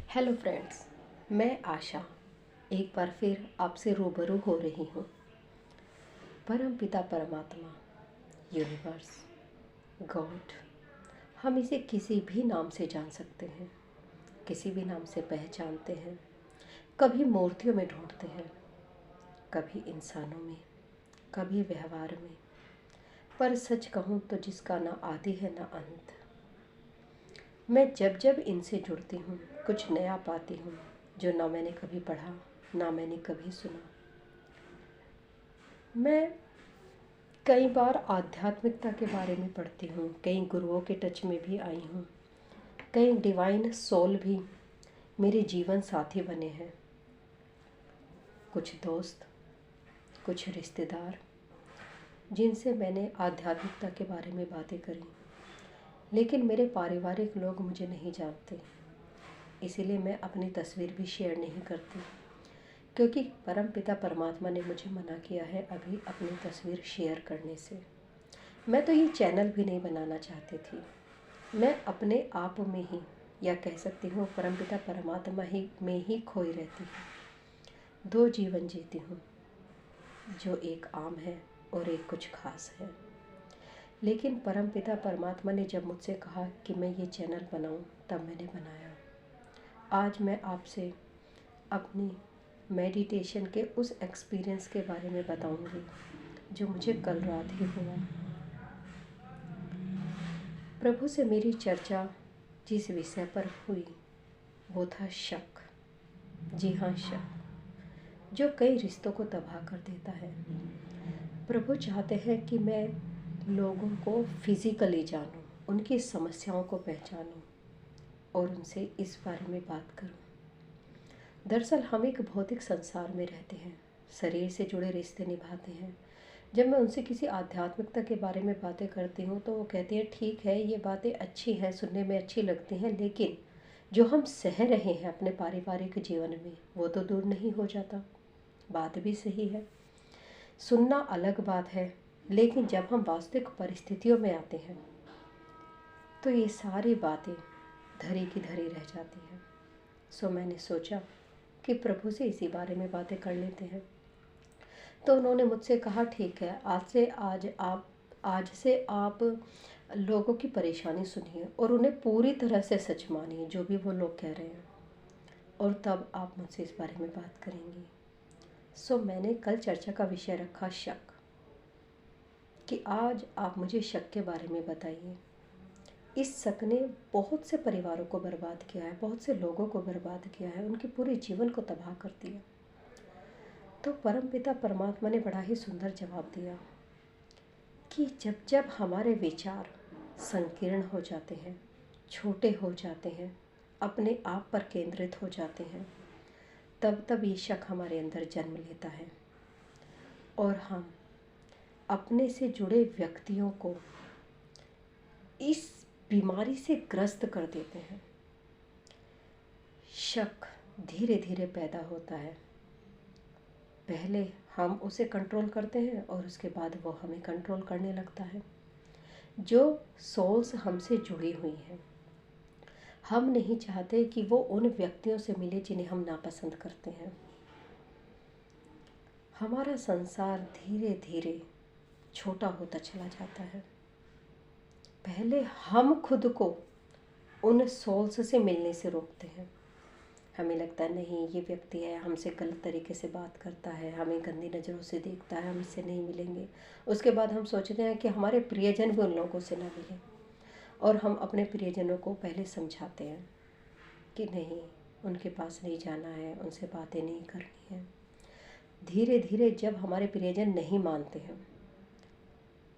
Hello friends, मैं आशा एक बार फिर आपसे रूबरू हो रही हूँ। परम पिता परमात्मा, यूनिवर्स, गॉड, हम इसे किसी भी नाम से जान सकते हैं, किसी भी नाम से पहचानते हैं। कभी मूर्तियों में ढूंढते हैं, कभी इंसानों में, कभी व्यवहार में। पर सच कहूँ तो जिसका ना आदि है ना अंत। मैं जब जब इनसे जुड़ती हूँ कुछ नया पाती हूँ, जो ना मैंने कभी पढ़ा ना मैंने कभी सुना। मैं कई बार आध्यात्मिकता के बारे में पढ़ती हूँ, कई गुरुओं के टच में भी आई हूँ, कई डिवाइन सोल भी मेरे जीवन साथी बने हैं। कुछ दोस्त, कुछ रिश्तेदार, जिनसे मैंने आध्यात्मिकता के बारे में बातें करी, लेकिन मेरे पारिवारिक लोग मुझे नहीं जानते। इसीलिए मैं अपनी तस्वीर भी शेयर नहीं करती, क्योंकि परमपिता परमात्मा ने मुझे मना किया है अभी अपनी तस्वीर शेयर करने से। मैं तो ये चैनल भी नहीं बनाना चाहती थी। मैं अपने आप में ही, या कह सकती हूँ परमपिता परमात्मा ही में ही खोई रहती हूँ। दो जीवन जीती हूँ, जो एक आम है और एक कुछ खास है। लेकिन परमपिता परमात्मा ने जब मुझसे कहा कि मैं ये चैनल बनाऊँ, तब मैंने बनाया। आज मैं आपसे अपनी मेडिटेशन के उस एक्सपीरियंस के बारे में बताऊंगी, जो मुझे कल रात ही हुआ। प्रभु से मेरी चर्चा जिस विषय पर हुई वो था शक। जी हाँ, शक, जो कई रिश्तों को तबाह कर देता है। प्रभु चाहते हैं कि मैं लोगों को फिज़िकली जानूं, उनकी समस्याओं को पहचानूं और उनसे इस बारे में बात करूं। दरअसल हम एक भौतिक संसार में रहते हैं, शरीर से जुड़े रिश्ते निभाते हैं। जब मैं उनसे किसी आध्यात्मिकता के बारे में बातें करती हूँ तो वो कहती हैं ठीक है, ये बातें अच्छी हैं, सुनने में अच्छी लगती हैं, लेकिन जो हम सह रहे हैं अपने पारिवारिक जीवन में वो तो दूर नहीं हो जाता। बात भी सही है, सुनना अलग बात है, लेकिन जब हम वास्तविक परिस्थितियों में आते हैं तो ये सारी बातें धरी की धरी रह जाती हैं। सो मैंने सोचा कि प्रभु से इसी बारे में बातें कर लेते हैं। तो उन्होंने मुझसे कहा ठीक है, आज से आप लोगों की परेशानी सुनिए और उन्हें पूरी तरह से सच मानिए जो भी वो लोग कह रहे हैं, और तब आप मुझसे इस बारे में बात करेंगी। सो मैंने कल चर्चा का विषय रखा शक, कि आज आप मुझे शक के बारे में बताइए। इस शक ने बहुत से परिवारों को बर्बाद किया है, बहुत से लोगों को बर्बाद किया है, उनके पूरे जीवन को तबाह कर दिया। तो परमपिता परमात्मा ने बड़ा ही सुंदर जवाब दिया कि जब जब हमारे विचार संकीर्ण हो जाते हैं, छोटे हो जाते हैं, अपने आप पर केंद्रित हो जाते हैं, तब तब ये शक हमारे अंदर जन्म लेता है और हम अपने से जुड़े व्यक्तियों को इस बीमारी से ग्रस्त कर देते हैं। शक धीरे धीरे पैदा होता है, पहले हम उसे कंट्रोल करते हैं और उसके बाद वो हमें कंट्रोल करने लगता है। जो सोल्स हमसे जुड़ी हुई हैं, हम नहीं चाहते कि वो उन व्यक्तियों से मिले जिन्हें हम नापसंद करते हैं। हमारा संसार धीरे धीरे छोटा होता चला जाता है। पहले हम खुद को उन सोल्स से मिलने से रोकते हैं। हमें लगता है नहीं, ये व्यक्ति है, हमसे गलत तरीके से बात करता है, हमें गंदी नज़रों से देखता है, हम इससे नहीं मिलेंगे। उसके बाद हम सोचते हैं कि हमारे प्रियजन भी उन लोगों से ना मिलें, और हम अपने प्रियजनों को पहले समझाते हैं कि नहीं, उनके पास नहीं जाना है, उनसे बातें नहीं करनी है। धीरे धीरे जब हमारे प्रियजन नहीं मानते हैं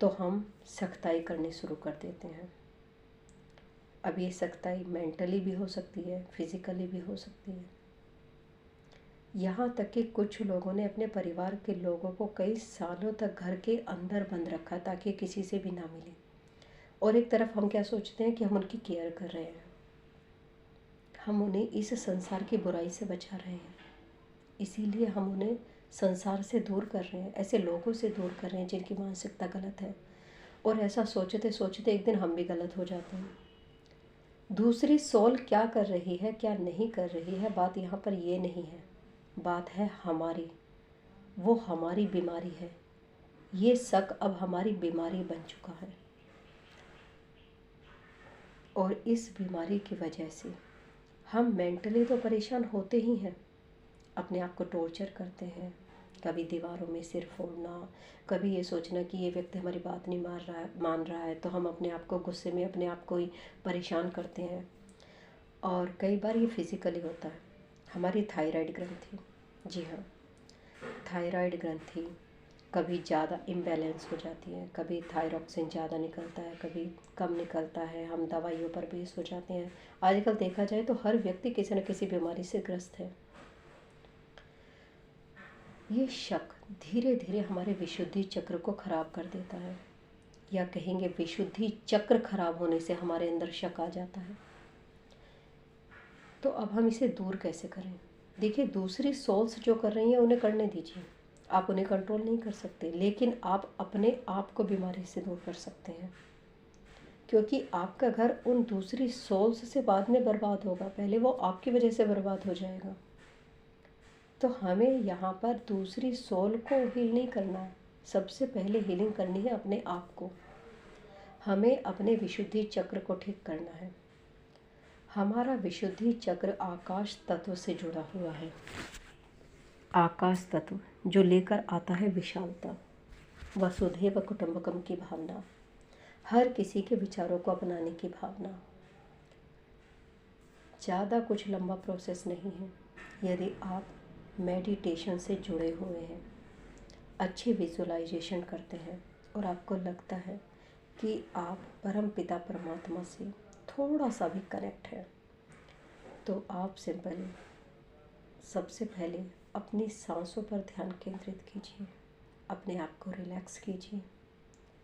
तो हम सख्ताई करनी शुरू कर देते हैं। अब ये सख्ताई मेंटली भी हो सकती है, फिज़िकली भी हो सकती है। यहाँ तक कि कुछ लोगों ने अपने परिवार के लोगों को कई सालों तक घर के अंदर बंद रखा ताकि किसी से भी ना मिले, और एक तरफ हम क्या सोचते हैं कि हम उनकी केयर कर रहे हैं, हम उन्हें इस संसार की बुराई से बचा रहे हैं, इसीलिए हम उन्हें संसार से दूर कर रहे हैं, ऐसे लोगों से दूर कर रहे हैं जिनकी मानसिकता गलत है। और ऐसा सोचते सोचते एक दिन हम भी गलत हो जाते हैं। दूसरी सोल क्या कर रही है क्या नहीं कर रही है, बात यहाँ पर ये नहीं है। बात है हमारी, वो हमारी बीमारी है। ये शक अब हमारी बीमारी बन चुका है और इस बीमारी की वजह से हम मेंटली तो परेशान होते ही हैं, अपने आप को टॉर्चर करते हैं। कभी दीवारों में सिर फोड़ना, कभी ये सोचना कि ये व्यक्ति हमारी बात नहीं मान रहा है, तो हम अपने आप को गुस्से में अपने आप को ही परेशान करते हैं। और कई बार ये फिज़िकली होता है। हमारी थायराइड ग्रंथि, जी हाँ, थायराइड ग्रंथि कभी ज़्यादा इम्बैलेंस हो जाती है, कभी थायरॉक्सिन ज़्यादा निकलता है, कभी कम निकलता है, हम दवाइयों पर बेस हो जाते हैं। आजकल देखा जाए तो हर व्यक्ति किसी न किसी बीमारी से ग्रस्त है। ये शक धीरे धीरे हमारे विशुद्धि चक्र को खराब कर देता है, या कहेंगे विशुद्धि चक्र खराब होने से हमारे अंदर शक आ जाता है। तो अब हम इसे दूर कैसे करें? देखिए, दूसरी सोल्स जो कर रही हैं उन्हें करने दीजिए, आप उन्हें कंट्रोल नहीं कर सकते, लेकिन आप अपने आप को बीमारी से दूर कर सकते हैं। क्योंकि आपका घर उन दूसरी सोल्स से बाद में बर्बाद होगा, पहले वो आपकी वजह से बर्बाद हो जाएगा। तो हमें यहाँ पर दूसरी सोल को हील नहीं करना है, सबसे पहले हीलिंग करनी है अपने आप को। हमें अपने विशुद्धि चक्र को ठीक करना है। हमारा विशुद्धि चक्र आकाश तत्व से जुड़ा हुआ है। आकाश तत्व जो लेकर आता है विशालता, वसुधैव कुटुंबकम की भावना, हर किसी के विचारों को अपनाने की भावना। ज़्यादा कुछ लंबा प्रोसेस नहीं है। यदि आप मेडिटेशन से जुड़े हुए हैं, अच्छी विजुअलाइजेशन करते हैं और आपको लगता है कि आप परम पिता परमात्मा से थोड़ा सा भी कनेक्ट है, तो आप सिंपली सबसे पहले अपनी सांसों पर ध्यान केंद्रित कीजिए, अपने आप को रिलैक्स कीजिए,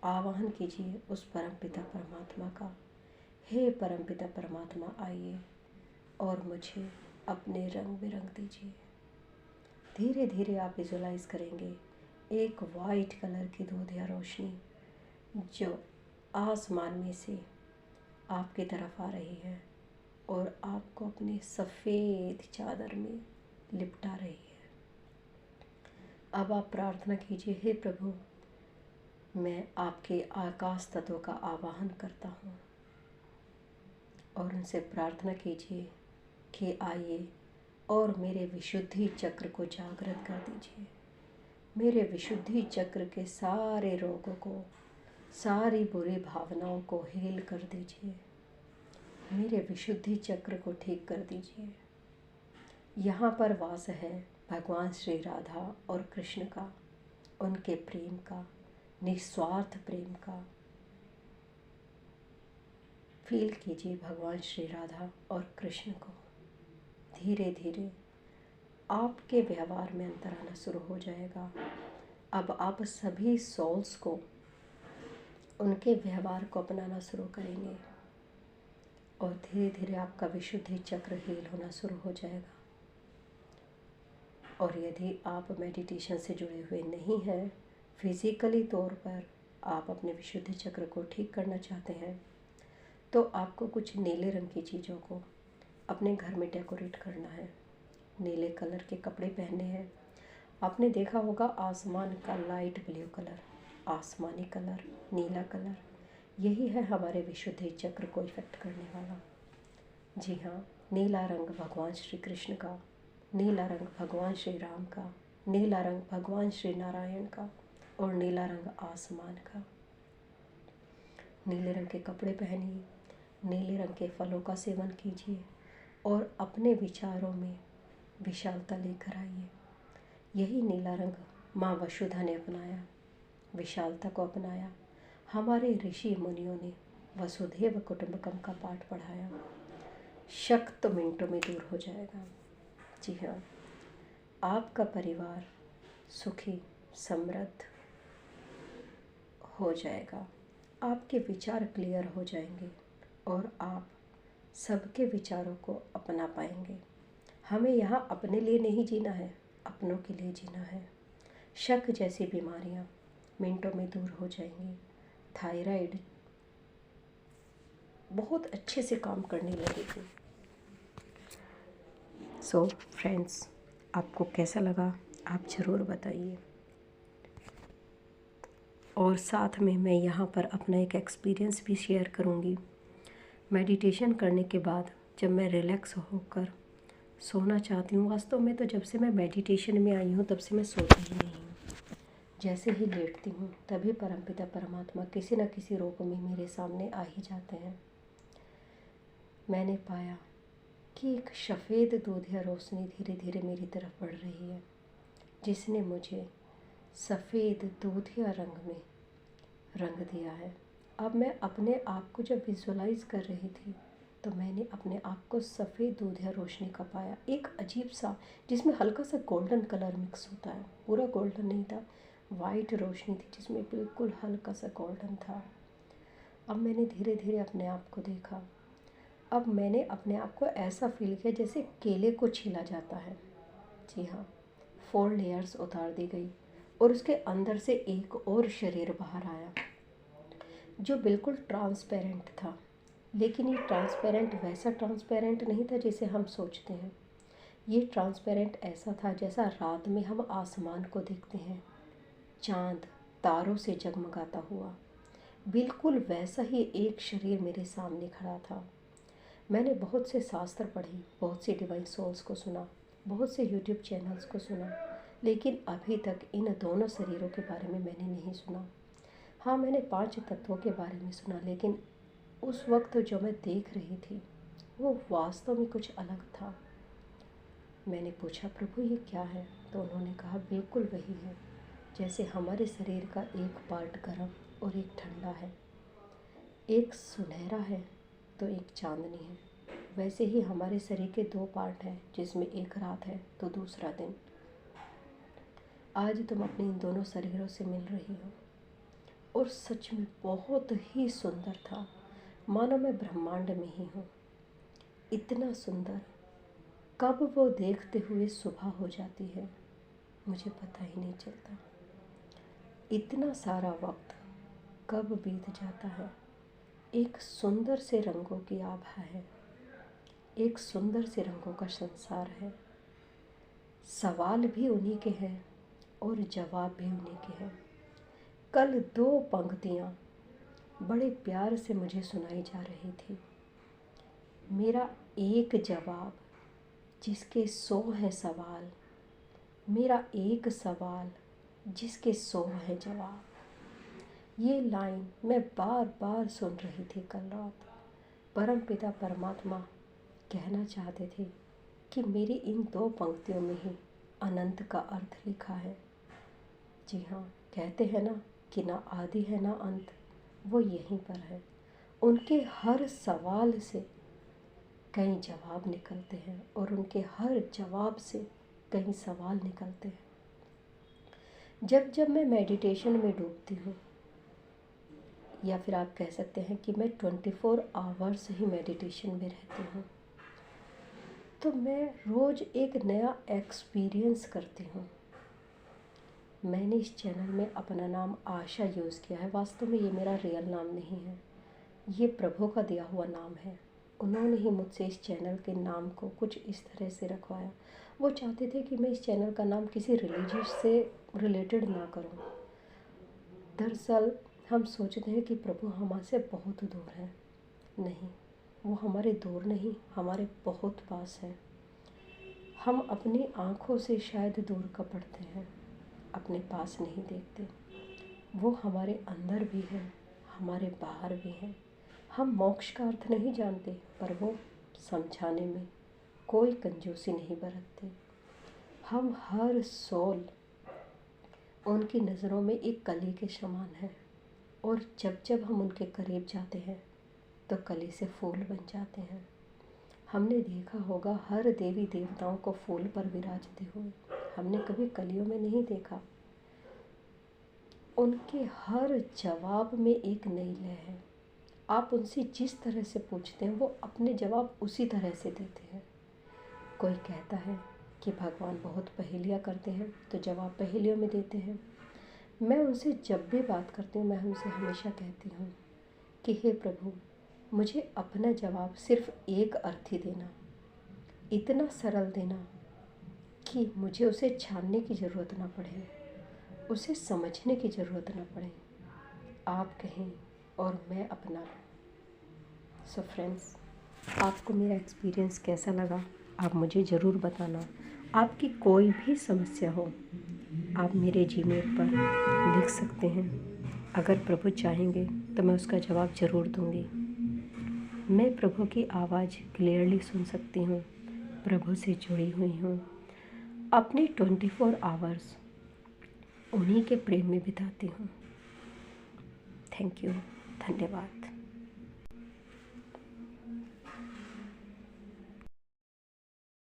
आवाहन कीजिए उस परम पिता परमात्मा का, हे परम पिता परमात्मा आइए और मुझे अपने रंग बिरंग दीजिए। धीरे धीरे आप विजुलाइज करेंगे एक वाइट कलर की दूधिया रोशनी जो आसमान में से आपकी तरफ आ रही है और आपको अपनी सफ़ेद चादर में लिपटा रही है। अब आप प्रार्थना कीजिए, हे प्रभु, मैं आपके आकाश तत्व का आवाहन करता हूँ, और उनसे प्रार्थना कीजिए कि आइए और मेरे विशुद्धि चक्र को जागृत कर दीजिए। मेरे विशुद्धि चक्र के सारे रोगों को, सारी बुरी भावनाओं को हील कर दीजिए। मेरे विशुद्धि चक्र को ठीक कर दीजिए। यहाँ पर वास है भगवान श्री राधा और कृष्ण का, उनके प्रेम का, निस्वार्थ प्रेम का। फील कीजिए भगवान श्री राधा और कृष्ण को। धीरे धीरे आपके व्यवहार में अंतर आना शुरू हो जाएगा। अब आप सभी सोल्स को, उनके व्यवहार को अपनाना शुरू करेंगे और धीरे धीरे आपका विशुद्धि चक्र हील होना शुरू हो जाएगा। और यदि आप मेडिटेशन से जुड़े हुए नहीं हैं, फिज़िकली तौर पर आप अपने विशुद्धि चक्र को ठीक करना चाहते हैं, तो आपको कुछ नीले रंग की चीज़ों को अपने घर में डेकोरेट करना है। नीले कलर के कपड़े पहनने हैं। आपने देखा होगा आसमान का लाइट ब्लू कलर, आसमानी कलर, नीला कलर, यही है हमारे विशुद्धि चक्र को इफ़ेक्ट करने वाला। जी हाँ, नीला रंग भगवान श्री कृष्ण का, नीला रंग भगवान श्री राम का, नीला रंग भगवान श्री नारायण का और नीला रंग आसमान का। नीले रंग के कपड़े पहनिए, नीले रंग के फलों का सेवन कीजिए और अपने विचारों में विशालता लेकर आइए। यही नीला रंग माँ वसुधा ने अपनाया, विशालता को अपनाया। हमारे ऋषि मुनियों ने वसुधैव कुटुंबकम का पाठ पढ़ाया। शक तो मिनटों में दूर हो जाएगा। जी हाँ, आपका परिवार सुखी समृद्ध हो जाएगा। आपके विचार क्लियर हो जाएंगे और आप सबके विचारों को अपना पाएंगे। हमें यहाँ अपने लिए नहीं जीना है, अपनों के लिए जीना है। शक जैसी बीमारियाँ मिनटों में दूर हो जाएंगी। थायराइड बहुत अच्छे से काम करने लगेगी। सो फ्रेंड्स, आपको कैसा लगा आप ज़रूर बताइए। और साथ में मैं यहाँ पर अपना एक एक्सपीरियंस भी शेयर करूँगी। मेडिटेशन करने के बाद जब मैं रिलैक्स होकर सोना चाहती हूँ, वास्तव में तो जब से मैं मेडिटेशन में आई हूँ तब से मैं सोती ही नहीं हूँ। जैसे ही लेटती हूँ तभी परमपिता परमात्मा किसी न किसी रूप में मेरे सामने आ ही जाते हैं। मैंने पाया कि एक सफ़ेद दूधिया रोशनी धीरे धीरे मेरी तरफ बढ़ रही है, जिसने मुझे सफ़ेद दूधिया रंग में रंग दिया है। अब मैं अपने आप को जब विजुअलाइज़ कर रही थी तो मैंने अपने आप को सफ़ेद दूधिया रोशनी का पाया, एक अजीब सा जिसमें हल्का सा गोल्डन कलर मिक्स होता है। पूरा गोल्डन नहीं था, वाइट रोशनी थी जिसमें बिल्कुल हल्का सा गोल्डन था। अब मैंने धीरे धीरे अपने आप को देखा। अब मैंने अपने आप को ऐसा फील किया जैसे केले को छीला जाता है। जी हाँ, 4 लेयर्स उतार दी गई और उसके अंदर से एक और शरीर बाहर आया जो बिल्कुल ट्रांसपेरेंट था। लेकिन ये ट्रांसपेरेंट वैसा ट्रांसपेरेंट नहीं था जैसे हम सोचते हैं। ये ट्रांसपेरेंट ऐसा था जैसा रात में हम आसमान को देखते हैं, चांद तारों से जगमगाता हुआ। बिल्कुल वैसा ही एक शरीर मेरे सामने खड़ा था। मैंने बहुत से शास्त्र पढ़ी, बहुत से डिवाइन सोल्स को सुना, बहुत से यूट्यूब चैनल्स को सुना, लेकिन अभी तक इन दोनों शरीरों के बारे में मैंने नहीं सुना। हाँ, मैंने 5 तत्वों के बारे में सुना, लेकिन उस वक्त जो मैं देख रही थी वो वास्तव में कुछ अलग था। मैंने पूछा, प्रभु ये क्या है? तो उन्होंने कहा, बिल्कुल वही है जैसे हमारे शरीर का एक पार्ट गर्म और एक ठंडा है, एक सुनहरा है तो एक चांदनी है, वैसे ही हमारे शरीर के 2 पार्ट हैं जिसमें एक रात है तो दूसरा दिन। आज तुम अपने इन दोनों शरीरों से मिल रही हो और सच में बहुत ही सुंदर था, मानो मैं ब्रह्मांड में ही हूँ। इतना सुंदर, कब वो देखते हुए सुबह हो जाती है मुझे पता ही नहीं चलता। इतना सारा वक्त कब बीत जाता है। एक सुंदर से रंगों की आभा है, एक सुंदर से रंगों का संसार है। सवाल भी उन्हीं के हैं और जवाब भी उन्हीं के हैं। कल 2 पंक्तियाँ बड़े प्यार से मुझे सुनाई जा रही थी। मेरा एक जवाब जिसके 100 हैं सवाल, मेरा एक सवाल जिसके 100 हैं जवाब। ये लाइन मैं बार बार सुन रही थी कल रात। परमपिता परमात्मा कहना चाहते थे कि मेरी इन 2 पंक्तियों में ही अनंत का अर्थ लिखा है। जी हाँ, कहते हैं ना कि ना आदि है ना अंत, वो यहीं पर है। उनके हर सवाल से कई जवाब निकलते हैं और उनके हर जवाब से कई सवाल निकलते हैं। जब जब मैं मेडिटेशन में डूबती हूँ, या फिर आप कह सकते हैं कि मैं 24 आवर्स ही मेडिटेशन में रहती हूँ, तो मैं रोज़ एक नया एक्सपीरियंस करती हूँ। मैंने इस चैनल में अपना नाम आशा यूज़ किया है। वास्तव में ये मेरा रियल नाम नहीं है, ये प्रभु का दिया हुआ नाम है। उन्होंने ही मुझसे इस चैनल के नाम को कुछ इस तरह से रखवाया। वो चाहते थे कि मैं इस चैनल का नाम किसी रिलीजियस से रिलेटेड ना करूं। दरअसल हम सोचते हैं कि प्रभु हमसे बहुत दूर है। नहीं, वो हमारे दूर नहीं, हमारे बहुत पास है। हम अपनी आँखों से शायद दूर का पड़ते हैं, अपने पास नहीं देखते। वो हमारे अंदर भी है, हमारे बाहर भी है। हम मोक्ष का अर्थ नहीं जानते, पर वो समझाने में कोई कंजूसी नहीं बरतते। हम हर सोल उनकी नज़रों में एक कली के समान है, और जब जब हम उनके करीब जाते हैं तो कली से फूल बन जाते हैं। हमने देखा होगा हर देवी देवताओं को फूल पर विराजते हुए, हमने कभी कलियों में नहीं देखा। उनके हर जवाब में एक नई लय है। आप उनसे जिस तरह से पूछते हैं वो अपने जवाब उसी तरह से देते हैं। कोई कहता है कि भगवान बहुत पहेलियाँ करते हैं तो जवाब पहेलियों में देते हैं। मैं उनसे जब भी बात करती हूँ मैं उनसे हमेशा कहती हूँ कि हे प्रभु, मुझे अपना जवाब सिर्फ एक अर्थ ही देना, इतना सरल देना कि मुझे उसे छानने की ज़रूरत ना पड़े, उसे समझने की ज़रूरत ना पड़े। आप कहें और मैं अपना लूँ। सो फ्रेंड्स, आपको मेरा एक्सपीरियंस कैसा लगा आप मुझे ज़रूर बताना। आपकी कोई भी समस्या हो आप मेरे जीमेल पर लिख सकते हैं। अगर प्रभु चाहेंगे तो मैं उसका जवाब ज़रूर दूंगी। मैं प्रभु की आवाज़ क्लियरली सुन सकती हूँ, प्रभु से जुड़ी हुई हूँ, अपने 24 आवर्स उन्हीं के प्रेम में बिताती हूँ। थैंक यू, धन्यवाद।